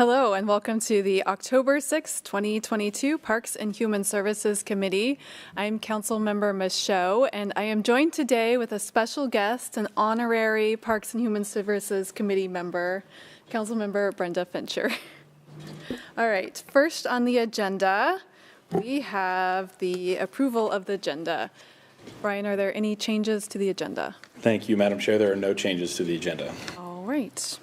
Hello and welcome to the October 6, 2022 Parks and Human Services Committee. I'm Councilmember Michaud and I am joined today with a special guest, an honorary Parks and Human Services Committee member, Councilmember Brenda Fincher. All right, first on the agenda, we have the approval of the agenda. Brian, are there any changes to the agenda? Thank you, Madam Chair. There are no changes to the agenda. All right.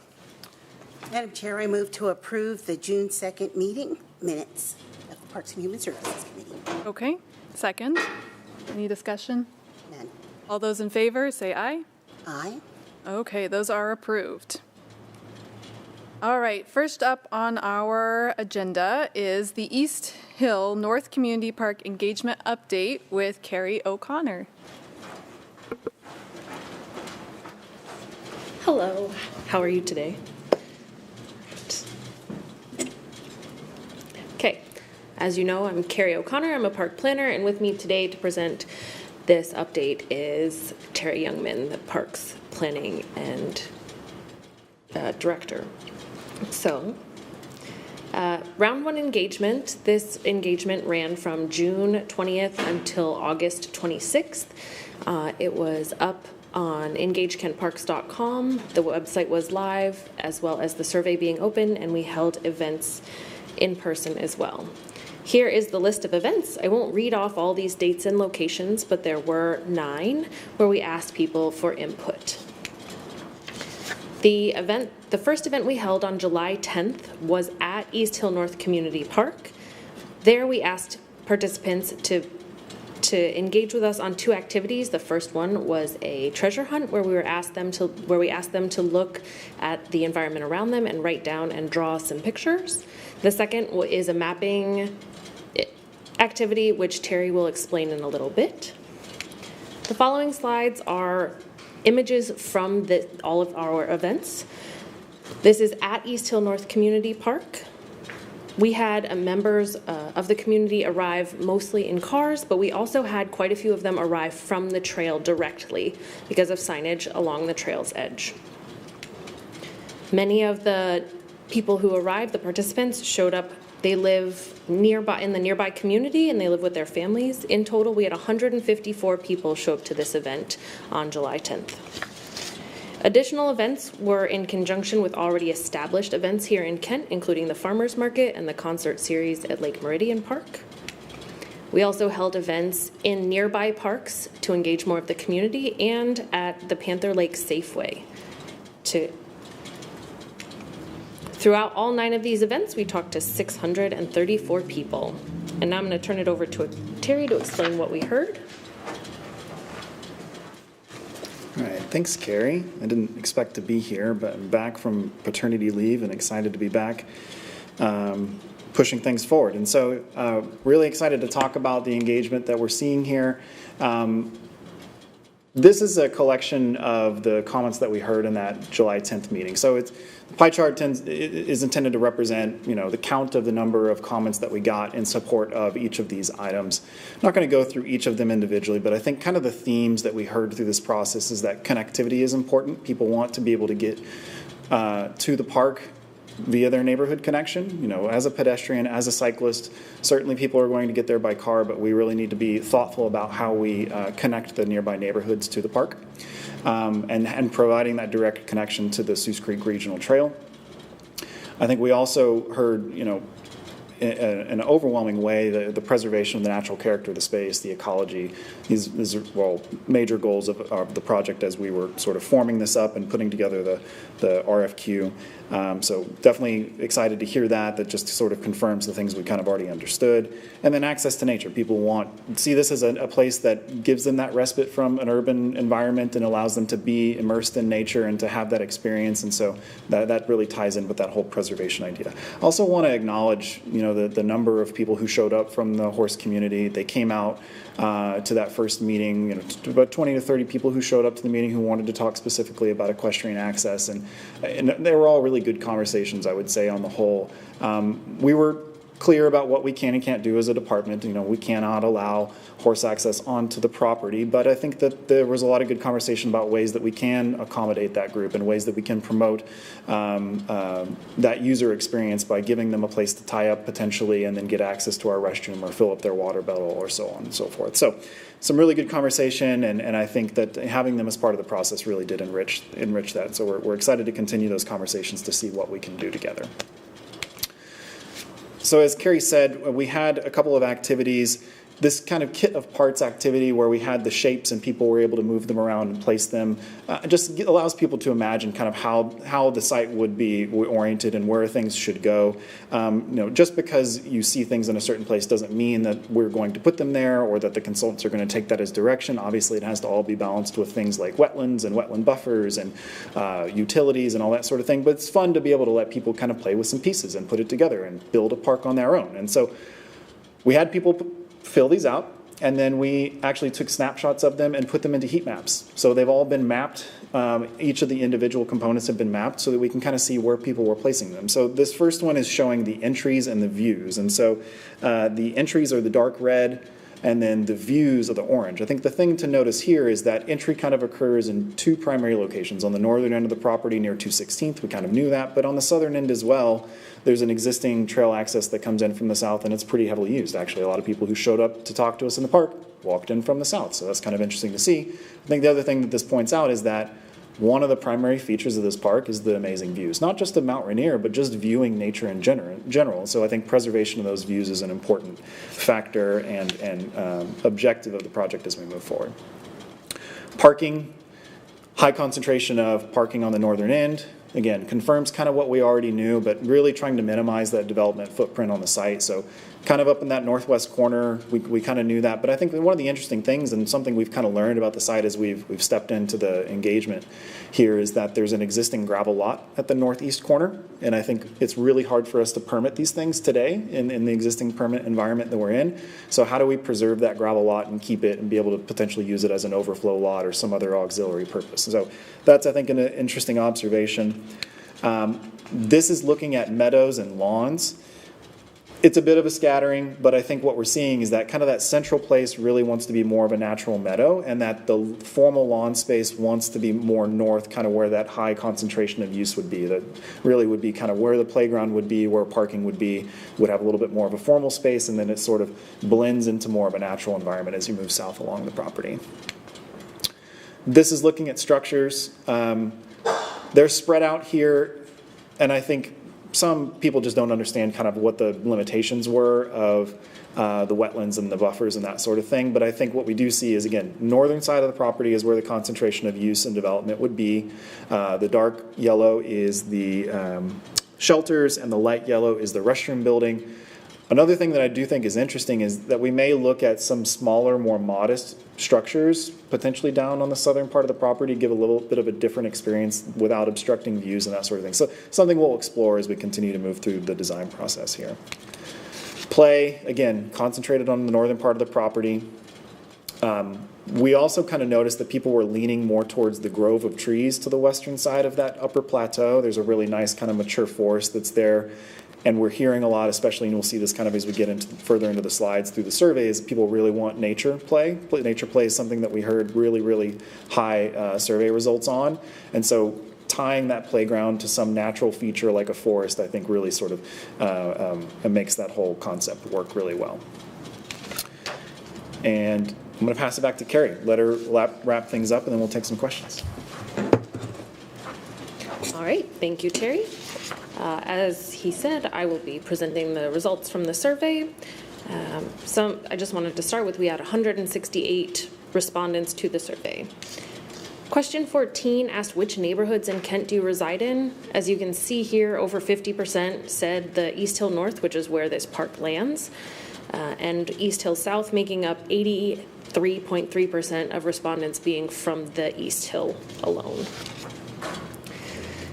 Madam Chair, I move to approve the June 2nd meeting minutes of the Parks and Human Services Committee. Okay, second. Any discussion? None. All those in favor, say aye. Aye. Okay, those are approved. All right, first up on our agenda is the East Hill North Community Park Engagement Update with Carrie O'Connor. Hello, how are you today? Okay, as you know, I'm Carrie O'Connor. I'm a park planner, and with me today to present this update is Terry Youngman, the Parks Planning and Director. So, round one engagement. This engagement ran from June 20th until August 26th. It was up on engagekentparks.com. The website was live, as well as the survey being open, and we held events in person as well. Here is the list of events. I won't read off all these dates and locations, but there were 9 where we asked people for input. The first event we held on July 10th was at East Hill North Community Park. There we asked participants to engage with us on 2 activities. The first one was a treasure hunt where we asked them to look at the environment around them and write down and draw some pictures. The second is a mapping activity, which Terry will explain in a little bit. The following slides are images from all of our events. This is at East Hill North Community Park. We had members of the community arrive mostly in cars, but we also had quite a few of them arrive from the trail directly because of signage along the trail's edge. Many of the people who arrived, the participants, showed up. They live nearby in the nearby community and they live with their families. In total, we had 154 people show up to this event on July 10th. Additional events were in conjunction with already established events here in Kent, including the Farmers Market and the concert series at Lake Meridian Park. We also held events in nearby parks to engage more of the community and at the Panther Lake Safeway. Throughout all 9 of these events, we talked to 634 people. And now I'm going to turn it over to Terry to explain what we heard. All right, thanks, Carrie. I didn't expect to be here, but I'm back from paternity leave and excited to be back pushing things forward. And so really excited to talk about the engagement that we're seeing here. This is a collection of the comments that we heard in that July 10th meeting. So the pie chart is intended to represent, the count of the number of comments that we got in support of each of these items. I'm not going to go through each of them individually, but I think kind of the themes that we heard through this process is that connectivity is important. People want to be able to get to the park via their neighborhood connection. As a pedestrian, as a cyclist, certainly people are going to get there by car, but we really need to be thoughtful about how we connect the nearby neighborhoods to the park and providing that direct connection to the Seuss Creek Regional Trail. I think we also heard, in an overwhelming way, the preservation of the natural character of the space, the ecology. These are major goals of the project as we were sort of forming this up and putting together the RFQ. So definitely excited to hear that just sort of confirms the things we kind of already understood. And then access to nature. People see this as a place that gives them that respite from an urban environment and allows them to be immersed in nature and to have that experience. And so that really ties in with that whole preservation idea. I also want to acknowledge, the number of people who showed up from the horse community. They came out to that first meeting, about 20 to 30 people who showed up to the meeting who wanted to talk specifically about equestrian access. And they were all really good conversations, I would say, on the whole. We were clear about what we can and can't do as a department. You know, we cannot allow horse access onto the property, but I think that there was a lot of good conversation about ways that we can accommodate that group and ways that we can promote that user experience by giving them a place to tie up potentially and then get access to our restroom or fill up their water bottle or so on and so forth. So some really good conversation, and I think that having them as part of the process really did enrich that. So we're excited to continue those conversations to see what we can do together. So as Carrie said, we had a couple of activities. This kind of kit of parts activity where we had the shapes and people were able to move them around and place them just allows people to imagine kind of how the site would be oriented and where things should go. You know, just because you see things in a certain place doesn't mean that we're going to put them there or that the consultants are going to take that as direction. Obviously, it has to all be balanced with things like wetlands and wetland buffers and utilities and all that sort of thing. But it's fun to be able to let people kind of play with some pieces and put it together and build a park on their own. And so we had people fill these out, and then we actually took snapshots of them and put them into heat maps. So they've all been mapped. Each of the individual components have been mapped so that we can kind of see where people were placing them. So this first one is showing the entries and the views. And so the entries are the dark red, and then the views are the orange. I think the thing to notice here is that entry kind of occurs in two primary locations. On the northern end of the property near 216th, we kind of knew that, but on the southern end as well, there's an existing trail access that comes in from the south, and it's pretty heavily used. Actually, a lot of people who showed up to talk to us in the park walked in from the south, so that's kind of interesting to see. I think the other thing that this points out is that one of the primary features of this park is the amazing views, not just of Mount Rainier, but just viewing nature in general. So I think preservation of those views is an important factor and objective of the project as we move forward. Parking, high concentration of parking on the northern end. Again, confirms kind of what we already knew, but really trying to minimize that development footprint on the site. So kind of up in that northwest corner, we kind of knew that. But I think one of the interesting things and something we've kind of learned about the site as we've stepped into the engagement here is that there's an existing gravel lot at the northeast corner. And I think it's really hard for us to permit these things today in the existing permit environment that we're in. So how do we preserve that gravel lot and keep it and be able to potentially use it as an overflow lot or some other auxiliary purpose? So that's, I think, an interesting observation. This is looking at meadows and lawns. It's a bit of a scattering, but I think what we're seeing is that kind of that central place really wants to be more of a natural meadow, and that the formal lawn space wants to be more north, kind of where that high concentration of use would be. That really would be kind of where the playground would be, where parking would be, would have a little bit more of a formal space, and then it sort of blends into more of a natural environment as you move south along the property. This is looking at structures. They're spread out here, and I think some people just don't understand kind of what the limitations were of the wetlands and the buffers and that sort of thing. But I think what we do see is, again, northern side of the property is where the concentration of use and development would be. The dark yellow is the shelters, and the light yellow is the restroom building. Another thing that I do think is interesting is that we may look at some smaller, more modest structures potentially down on the southern part of the property, give a little bit of a different experience without obstructing views and that sort of thing. So something we'll explore as we continue to move through the design process here. Play, again, concentrated on the northern part of the property. We also kind of noticed that people were leaning more towards the grove of trees to the western side of that upper plateau. There's a really nice kind of mature forest that's there. And we're hearing a lot, especially, and we'll see this kind of as we get further into the slides through the surveys, people really want nature play. Nature play is something that we heard really, really high survey results on. And so tying that playground to some natural feature like a forest, I think really sort of makes that whole concept work really well. And I'm going to pass it back to Carrie. Let her wrap things up, and then we'll take some questions. All right, thank you, Terry. As he said, I will be presenting the results from the survey. I just wanted to start with, we had 168 respondents to the survey. Question 14 asked, which neighborhoods in Kent do you reside in? As you can see here, over 50% said the East Hill North, which is where this park lands, and East Hill South making up 83.3% of respondents being from the East Hill alone.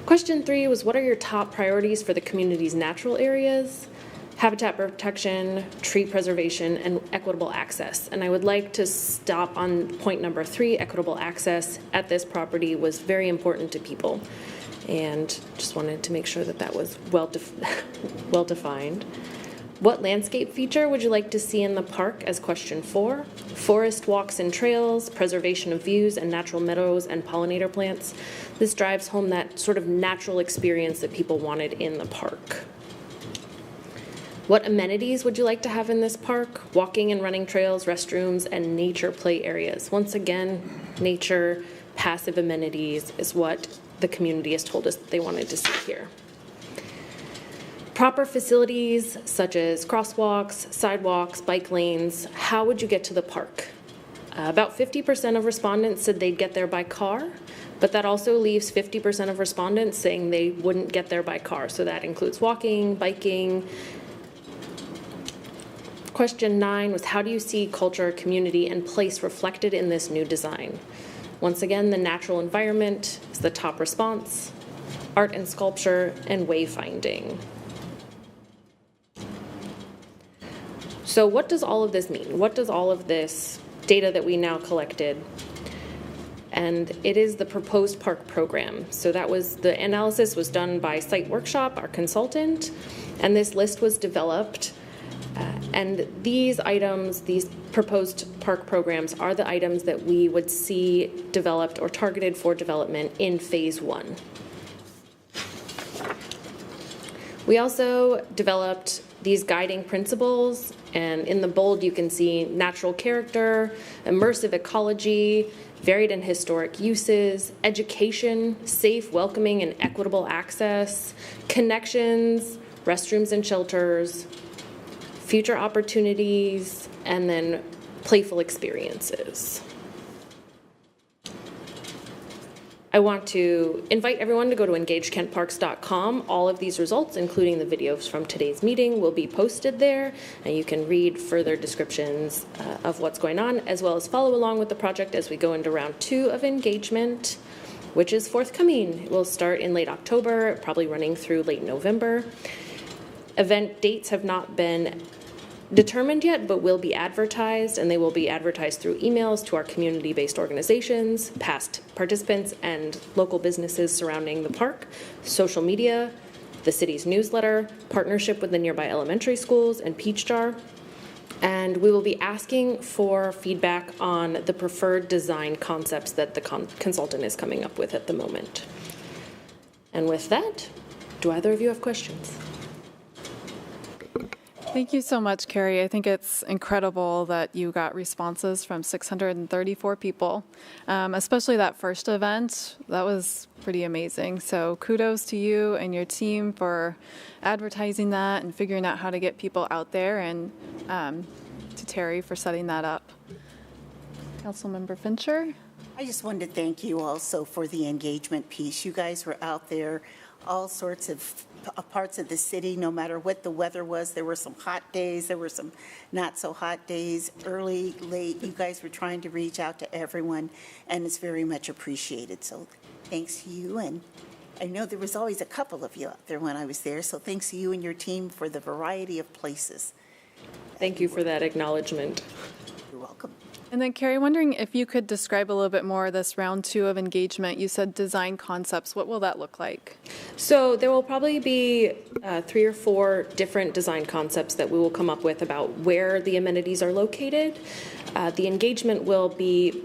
Question 3 was, what are your top priorities for the community's natural areas? Habitat protection, tree preservation, and equitable access. And I would like to stop on point number 3, equitable access at this property was very important to people. And just wanted to make sure that that was well defined. What landscape feature would you like to see in the park as question 4? Forest walks and trails, preservation of views and natural meadows and pollinator plants. This drives home that sort of natural experience that people wanted in the park. What amenities would you like to have in this park? Walking and running trails, restrooms, and nature play areas. Once again, nature, passive amenities is what the community has told us that they wanted to see here. Proper facilities such as crosswalks, sidewalks, bike lanes. How would you get to the park? About 50% of respondents said they'd get there by car, but that also leaves 50% of respondents saying they wouldn't get there by car. So that includes walking, biking. Question 9 was, how do you see culture, community, and place reflected in this new design? Once again, the natural environment is the top response, art and sculpture, and wayfinding. So what does all of this mean? What does all of this data that we now collected? And it is the proposed park program. So that was, the analysis was done by Site Workshop, our consultant, and this list was developed. And these items, these proposed park programs, are the items that we would see developed or targeted for development in phase 1. We also developed these guiding principles, and in the bold you can see natural character, immersive ecology, varied and historic uses, education, safe, welcoming, and equitable access, connections, restrooms and shelters, future opportunities, and then playful experiences. I want to invite everyone to go to engagekentparks.com. All of these results, including the videos from today's meeting, will be posted there, and you can read further descriptions of what's going on, as well as follow along with the project as we go into round 2 of engagement, which is forthcoming. It will start in late October, probably running through late November. Event dates have not been determined yet, but will be advertised, and they will be advertised through emails to our community-based organizations, past participants, and local businesses surrounding the park, social media, the city's newsletter, partnership with the nearby elementary schools, and Peach Jar. And we will be asking for feedback on the preferred design concepts that the consultant is coming up with at the moment. And with that, do either of you have questions? Thank you so much, Carrie. I think it's incredible that you got responses from 634 people, especially that first event. That was pretty amazing. So kudos to you and your team for advertising that and figuring out how to get people out there, and to Terry for setting that up. Councilmember Fincher? I just wanted to thank you also for the engagement piece. You guys were out there, all sorts of parts of the city, no matter what the weather was. There were some hot days, there were some not so hot days, early, late. You guys were trying to reach out to everyone, and it's very much appreciated. So thanks to you, and I know there was always a couple of you out there when I was there, so thanks to you and your team for the variety of places. Thank you for that acknowledgement. You're welcome. And then, Carrie, wondering if you could describe a little bit more this round 2 of engagement. You said design concepts. What will that look like? So there will probably be 3 or 4 different design concepts that we will come up with about where the amenities are located. The engagement will be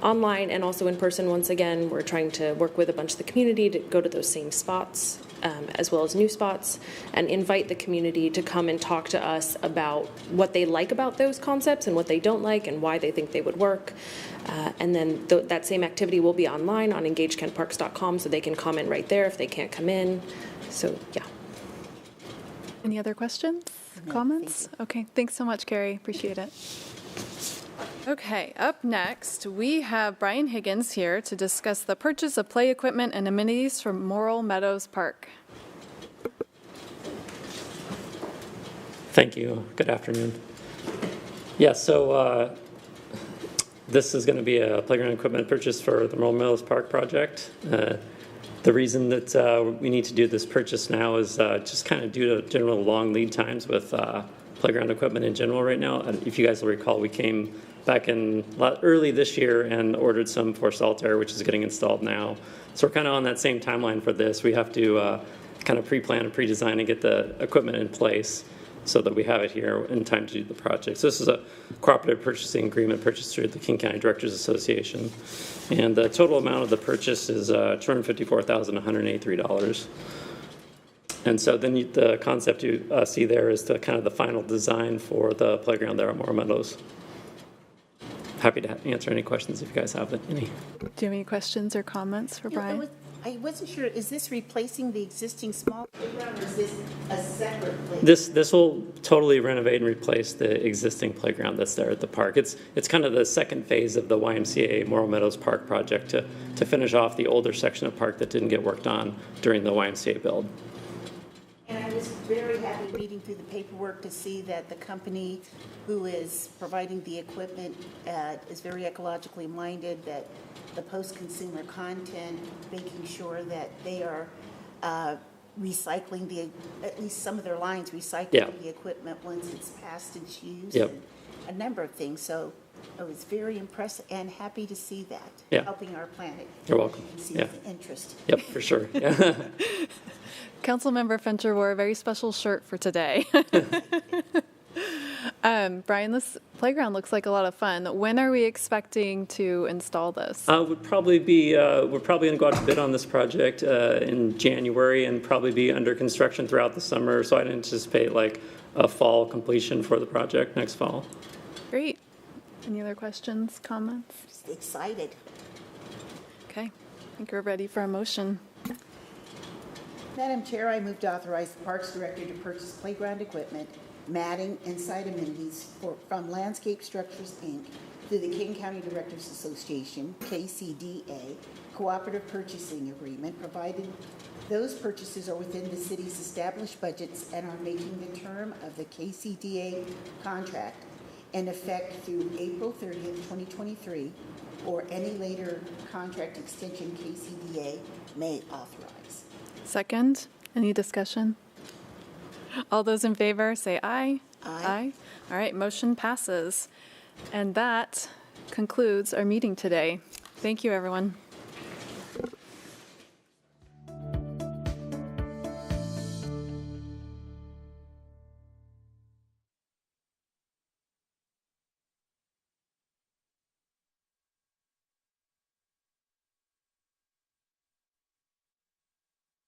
online and also in person. Once again, we're trying to work with a bunch of the community to go to those same spots, as well as new spots, and invite the community to come and talk to us about what they like about those concepts and what they don't like and why they think they would work. And then that same activity will be online on engagekentparks.com, so they can comment right there if they can't come in. So, yeah. Any other questions, comments? Okay, thanks so much, Carrie. Appreciate it. Okay, up next, we have Brian Higgins here to discuss the purchase of play equipment and amenities from Morrill Meadows Park. Thank you. Good afternoon. Yeah, so this is going to be a playground equipment purchase for the Morrill Meadows Park project. The reason that we need to do this purchase now is just kind of due to general long lead times with playground equipment in general right now. And if you guys will recall, we came back in early this year and ordered some for Saltair, which is getting installed now. So we're kind of on that same timeline for this. We have to kind of pre-plan and pre-design and get the equipment in place. so that we have it here in time to do the project. So this is a cooperative purchasing agreement purchased through the King County Directors Association. And the total amount of the purchase is $254,183. And so then the concept you see there is the kind of the final design for the playground there at Morrill Meadows. Happy to answer any questions if you guys have any. Do you have any questions or comments for Brian? I wasn't sure, is this replacing the existing small playground, or is this a separate playground? This will totally renovate and replace the existing playground that's there at the park. It's kind of the second phase of the YMCA Morrill Meadows Park project to finish off the older section of park that didn't get worked on during the YMCA build. And I was very happy reading through the paperwork to see that the company who is providing the equipment is very ecologically minded, that the post-consumer content, making sure that they are recycling at least some of their lines, recycling the equipment once it's past its use. Yep. And a number of things. So I was very impressed and happy to see that, helping our planet. You're welcome. You can see the interest. Yep, for sure. Yeah. Councilmember Fincher wore a very special shirt for today. Brian, this playground looks like a lot of fun. When are we expecting to install this? We're probably going to go out to bid on this project in January and probably be under construction throughout the summer. So I'd anticipate like a fall completion for the project next fall. Great. Any other questions, comments? Just excited. Okay, I think we're ready for a motion. Madam Chair, I move to authorize the Parks Director to purchase playground equipment, matting, and site amenities from Landscape Structures, Inc. through the King County Directors Association, KCDA, Cooperative Purchasing Agreement, provided those purchases are within the city's established budgets and are making the term of the KCDA contract in effect through April 30th, 2023, or any later contract extension KCDA may authorize. Second, any discussion? All those in favor say aye. Aye. All right, motion passes. And that concludes our meeting today. Thank you, everyone.